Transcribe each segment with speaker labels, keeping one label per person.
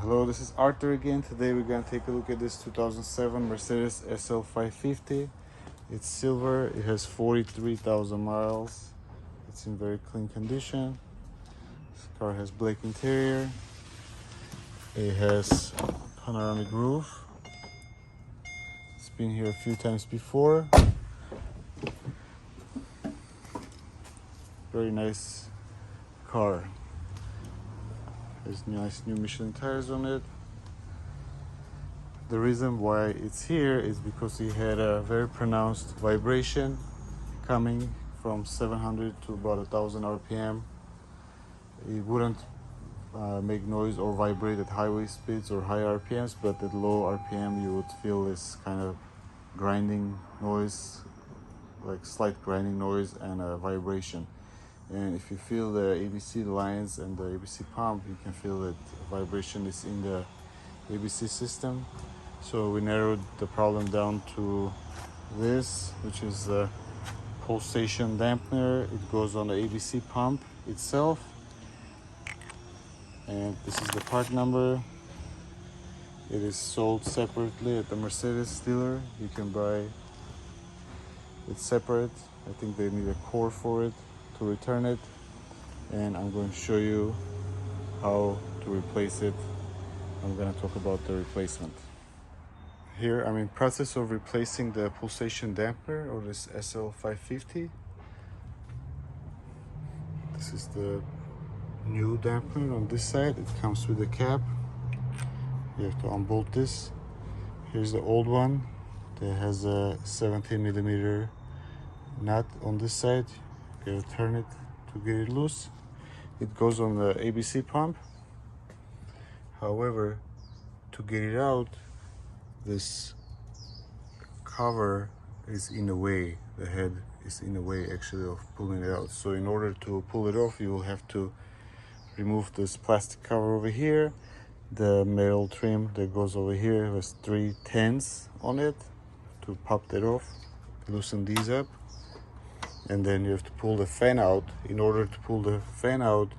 Speaker 1: Hello, this is Arthur again. Today we're going to take a look at this 2007 Mercedes SL550. It's silver, it has 43,000 miles. It's in very clean condition. This car has black interior. It has panoramic roof. It's been here a few times before. Very nice car. There's nice new Michelin tires on it. The reason why it's here is because it had a very pronounced vibration coming from 700 to about 1000 RPM. It wouldn't make noise or vibrate at highway speeds or high RPMs, but at low RPM you would feel this kind of grinding noise, like slight grinding noise and a vibration. And if you feel the ABC lines and the ABC pump, you can feel that vibration is in the ABC system. So we narrowed the problem down to this, which is the Pulsation dampener. It goes on the ABC pump itself. And this is the part number. It is sold separately at the Mercedes dealer. You can buy it separate. I think they need a core for it to return it, and I'm going to show you how to replace it. I'm going to talk about the replacement. Here I'm in process of replacing the Pulsation dampener or this SL550. This is the new dampener on this side. It comes with a cap. You have to unbolt this. Here's the old one that has a 17mm nut on this side. You gotta turn it to get it loose. It goes on the ABC pump. However, to get it out, this cover is in the way. The head is in the way actually of pulling it out. So in order to pull it off, you will have to remove this plastic cover over here. The metal trim that goes over here has 3 10s on it. To pop that off, loosen these up. And then you have to pull the fan out. In order to pull the fan out,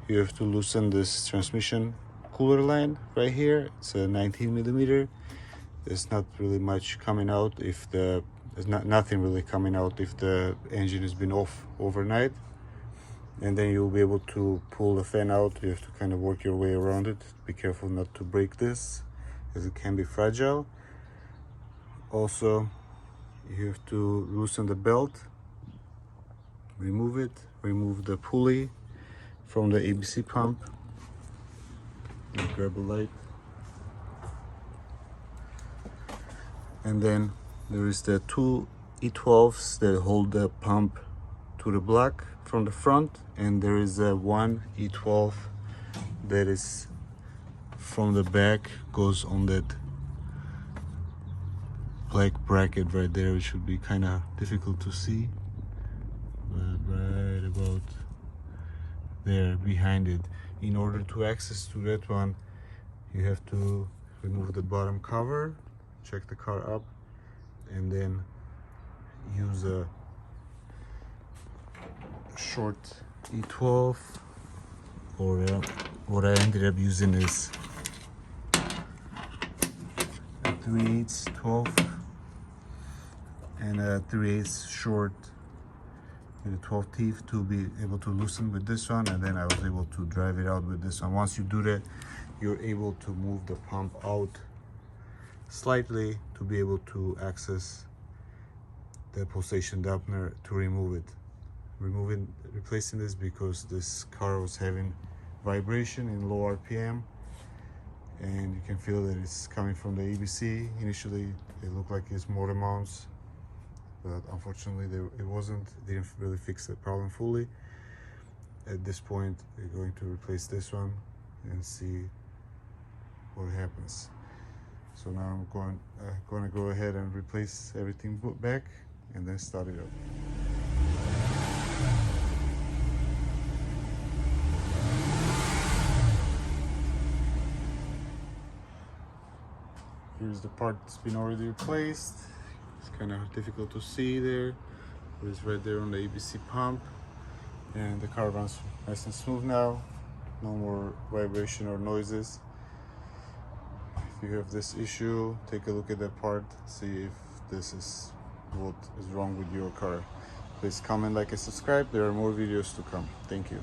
Speaker 1: you have to loosen this transmission cooler line right here. It's a 19mm. There's not really much coming out if there's nothing really coming out if the engine has been off overnight. And then you'll be able to pull the fan out. You have to kind of work your way around it. Be careful not to break this, as it can be fragile. Also, you have to loosen the belt. Remove it, remove the pulley from the ABC pump. Grab a light. And then there is the 2 E12s that hold the pump to the block from the front, and there is a 1 E12 that is from the back, goes on that black bracket right there. It should be kind of difficult to see. Right about there behind it. In order to access to that one, you have to remove the bottom cover, check the car up, and then use a short E12, or what I ended up using is a 3/8 12 and a 3/8 short with a 12 teeth to be able to loosen with this one, and then I was able to drive it out with this one. Once you do that, you're able to move the pump out slightly to be able to access the Pulsation dampener to remove it. Replacing this because this car was having vibration in low RPM, and you can feel that it's coming from the ABC. Initially, it looked like it's motor mounts, but unfortunately it wasn't. It didn't really fix the problem fully. At this point, we're going to replace this one and see what happens. So now I'm going to go ahead and replace everything back and then start it up. Here's the part that's been already replaced. It's kind of difficult to see there, but it's right there on the ABC pump, and the car runs nice and smooth now. No more vibration or noises. you have this issue, take a look at that part, see if this is what is wrong with your car. Please comment, like, and subscribe. There are more videos to come. Thank you.